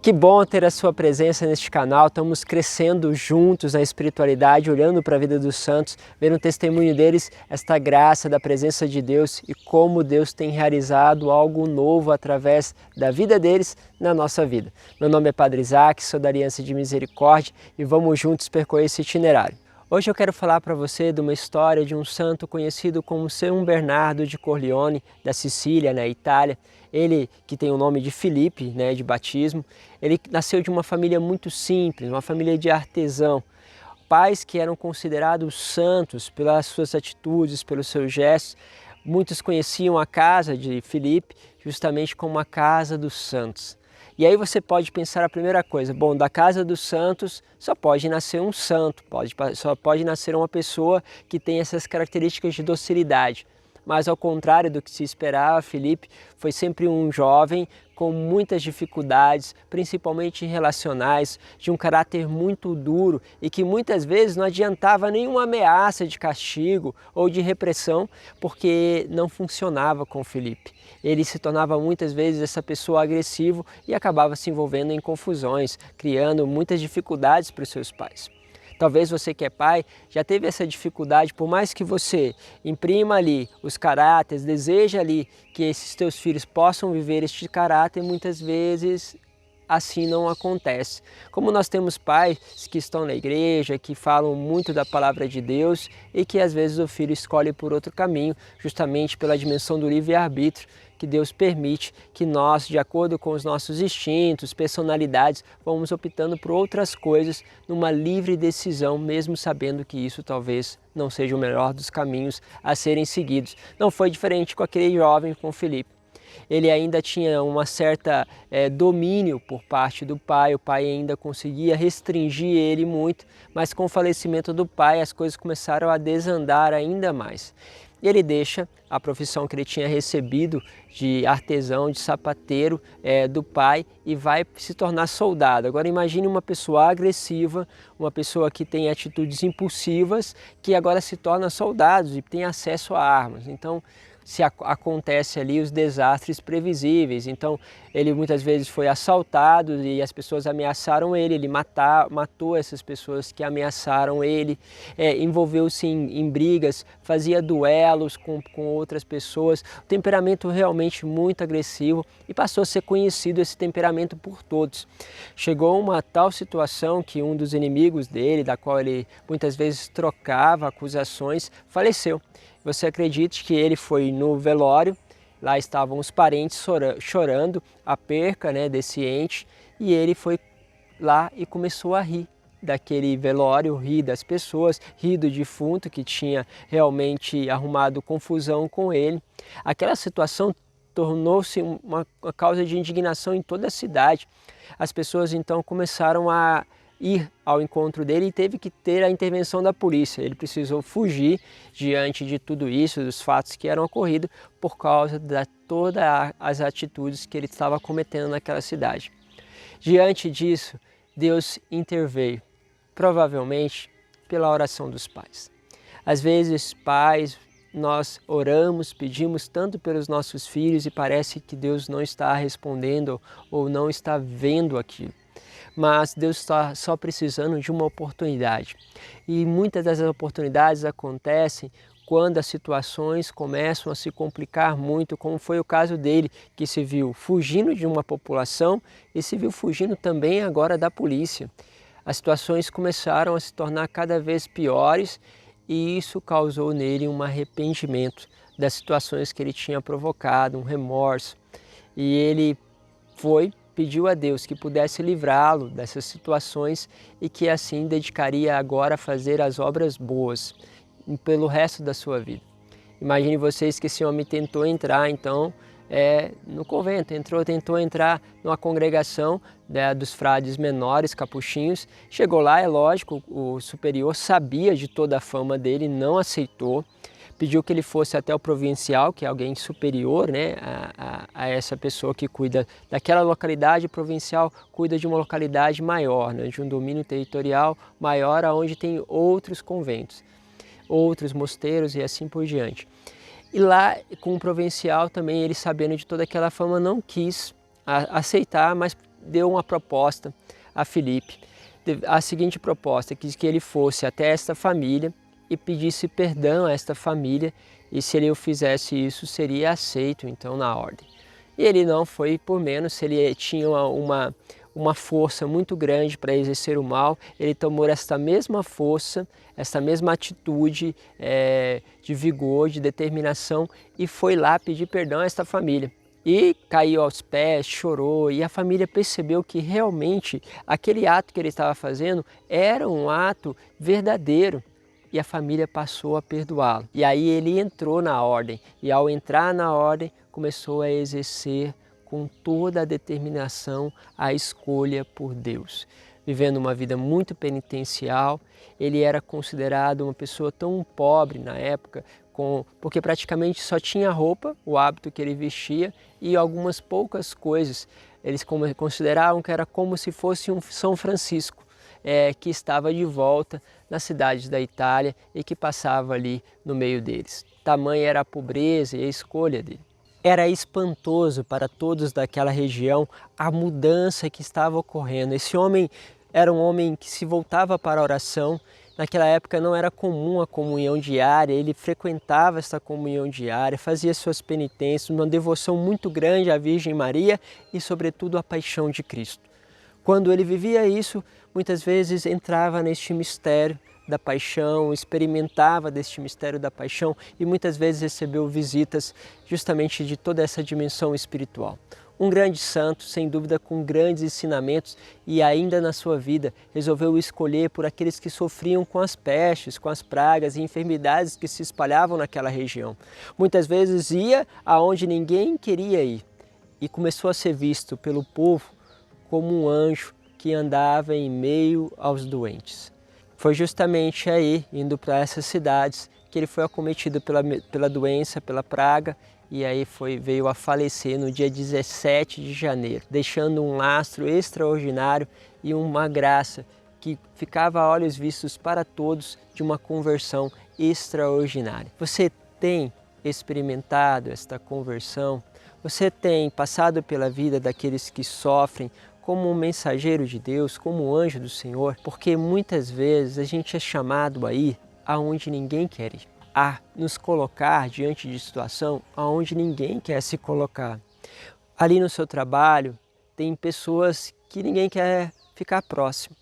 Que bom ter a sua presença neste canal, estamos crescendo juntos na espiritualidade, olhando para a vida dos santos, vendo o testemunho deles, esta graça da presença de Deus e como Deus tem realizado algo novo através da vida deles na nossa vida. Meu nome é Padre Isaac, sou da Aliança de Misericórdia e vamos juntos percorrer esse itinerário. Hoje eu quero falar para você de uma história de um santo conhecido como São Bernardo de Corleone, da Sicília, na Itália. Ele que tem o nome de Filipe, né, de batismo, ele nasceu de uma família muito simples, uma família de artesão. Pais que eram considerados santos pelas suas atitudes, pelos seus gestos. Muitos conheciam a casa de Filipe justamente como a casa dos santos. E aí você pode pensar a primeira coisa, bom, da casa dos santos só pode nascer um santo, só pode nascer uma pessoa que tem essas características de docilidade. Mas ao contrário do que se esperava, Filipe foi sempre um jovem com muitas dificuldades, principalmente relacionais, de um caráter muito duro e que muitas vezes não adiantava nenhuma ameaça de castigo ou de repressão, porque não funcionava com Filipe. Ele se tornava muitas vezes essa pessoa agressiva e acabava se envolvendo em confusões, criando muitas dificuldades para os seus pais. Talvez você que é pai já teve essa dificuldade, por mais que você imprima ali os caráteres, deseja ali que esses teus filhos possam viver este caráter, muitas vezes assim não acontece. Como nós temos pais que estão na igreja, que falam muito da palavra de Deus e que às vezes o filho escolhe por outro caminho, justamente pela dimensão do livre-arbítrio, que Deus permite que nós, de acordo com os nossos instintos, personalidades, vamos optando por outras coisas numa livre decisão, mesmo sabendo que isso talvez não seja o melhor dos caminhos a serem seguidos. Não foi diferente com aquele jovem, com Filipe. Ele ainda tinha uma certa domínio por parte do pai, o pai ainda conseguia restringir ele muito, mas com o falecimento do pai as coisas começaram a desandar ainda mais. Ele deixa a profissão que ele tinha recebido de artesão, de sapateiro do pai e vai se tornar soldado. Agora imagine uma pessoa agressiva, uma pessoa que tem atitudes impulsivas, que agora se torna soldado e tem acesso a armas. Então acontece ali os desastres previsíveis. Então ele muitas vezes foi assaltado e as pessoas ameaçaram ele, ele matou essas pessoas que ameaçaram ele, envolveu-se em brigas, fazia duelos com outras pessoas, temperamento realmente muito agressivo e passou a ser conhecido esse temperamento por todos. Chegou uma tal situação que um dos inimigos dele, da qual ele muitas vezes trocava acusações, faleceu. Você acredite que ele foi no velório, lá estavam os parentes chorando a perca, né, desse ente, e ele foi lá e começou a rir daquele velório, rir das pessoas, rir do defunto que tinha realmente arrumado confusão com ele. Aquela situação tornou-se uma causa de indignação em toda a cidade. As pessoas então começaram a ir ao encontro dele e teve que ter a intervenção da polícia. Ele precisou fugir diante de tudo isso, dos fatos que eram ocorridos, por causa de todas as atitudes que ele estava cometendo naquela cidade. Diante disso, Deus interveio, provavelmente pela oração dos pais. Às vezes, pais, nós oramos, pedimos tanto pelos nossos filhos e parece que Deus não está respondendo ou não está vendo aquilo. Mas Deus está só precisando de uma oportunidade. E muitas dessas oportunidades acontecem quando as situações começam a se complicar muito, como foi o caso dele, que se viu fugindo de uma população e se viu fugindo também agora da polícia. As situações começaram a se tornar cada vez piores e isso causou nele um arrependimento das situações que ele tinha provocado, um remorso. E ele pediu a Deus que pudesse livrá-lo dessas situações e que assim dedicaria agora a fazer as obras boas pelo resto da sua vida. Imagine vocês que esse homem tentou entrar então no convento, tentou entrar numa congregação dos frades menores, capuchinhos. Chegou lá, é lógico, o superior sabia de toda a fama dele, não aceitou. Pediu que ele fosse até o provincial, que é alguém superior, né, a essa pessoa que cuida daquela localidade. O provincial cuida de uma localidade maior, né, de um domínio territorial maior, onde tem outros conventos, outros mosteiros e assim por diante. E lá, com o provincial também, ele sabendo de toda aquela fama, não quis aceitar, mas deu uma proposta a Filipe, a seguinte proposta, que ele fosse até esta família e pedisse perdão a esta família, e se ele fizesse isso, seria aceito então na ordem. E ele não foi por menos, ele tinha uma força muito grande para exercer o mal, ele tomou esta mesma força, esta mesma atitude de vigor, de determinação, e foi lá pedir perdão a esta família. E caiu aos pés, chorou, e a família percebeu que realmente aquele ato que ele estava fazendo era um ato verdadeiro. E a família passou a perdoá-lo. E aí ele entrou na ordem, e ao entrar na ordem, começou a exercer com toda a determinação a escolha por Deus. Vivendo uma vida muito penitencial, ele era considerado uma pessoa tão pobre na época, porque praticamente só tinha roupa, o hábito que ele vestia, e algumas poucas coisas. Eles consideravam que era como se fosse um São Francisco, que estava de volta nas cidades da Itália e que passava ali no meio deles. Tamanha era a pobreza e a escolha dele. Era espantoso para todos daquela região a mudança que estava ocorrendo. Esse homem era um homem que se voltava para a oração. Naquela época não era comum a comunhão diária, ele frequentava essa comunhão diária, fazia suas penitências, uma devoção muito grande à Virgem Maria e sobretudo à paixão de Cristo. Quando ele vivia isso, muitas vezes entrava neste mistério da paixão, experimentava deste mistério da paixão e muitas vezes recebeu visitas justamente de toda essa dimensão espiritual. Um grande santo, sem dúvida, com grandes ensinamentos, e ainda na sua vida resolveu escolher por aqueles que sofriam com as pestes, com as pragas e enfermidades que se espalhavam naquela região. Muitas vezes ia aonde ninguém queria ir e começou a ser visto pelo povo como um anjo que andava em meio aos doentes. Foi justamente aí, indo para essas cidades, que ele foi acometido pela doença, pela praga, e aí veio a falecer no dia 17 de janeiro, deixando um lastro extraordinário e uma graça que ficava a olhos vistos para todos de uma conversão extraordinária. Você tem experimentado esta conversão? Você tem passado pela vida daqueles que sofrem como um mensageiro de Deus, como um anjo do Senhor? Porque muitas vezes a gente é chamado a ir aonde ninguém quer ir, a nos colocar diante de situação aonde ninguém quer se colocar. Ali no seu trabalho tem pessoas que ninguém quer ficar próximo.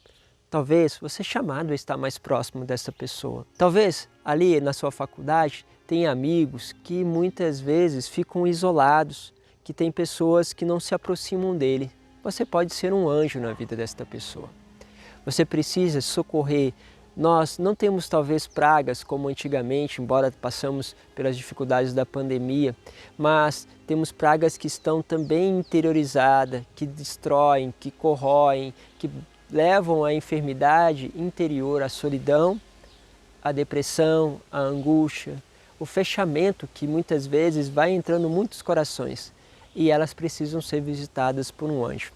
Talvez você é chamado a estar mais próximo dessa pessoa. Talvez ali na sua faculdade tem amigos que muitas vezes ficam isolados, que tem pessoas que não se aproximam dele. Você pode ser um anjo na vida desta pessoa. Você precisa socorrer. Nós não temos talvez pragas como antigamente, embora passamos pelas dificuldades da pandemia, mas temos pragas que estão também interiorizadas, que destroem, que corroem, que levam à enfermidade interior, à solidão, à depressão, à angústia, o fechamento que muitas vezes vai entrando em muitos corações, e elas precisam ser visitadas por um anjo.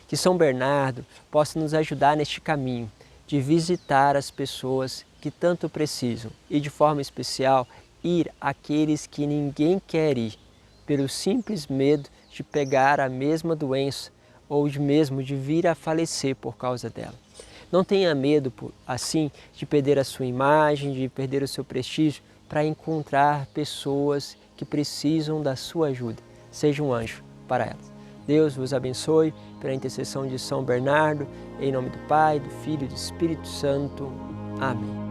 Que São Bernardo possa nos ajudar neste caminho de visitar as pessoas que tanto precisam e, de forma especial, ir àqueles que ninguém quer ir, pelo simples medo de pegar a mesma doença ou mesmo de vir a falecer por causa dela. Não tenha medo, assim, de perder a sua imagem, de perder o seu prestígio, para encontrar pessoas que precisam da sua ajuda. Seja um anjo para elas. Deus vos abençoe pela intercessão de São Bernardo, em nome do Pai, do Filho e do Espírito Santo. Amém.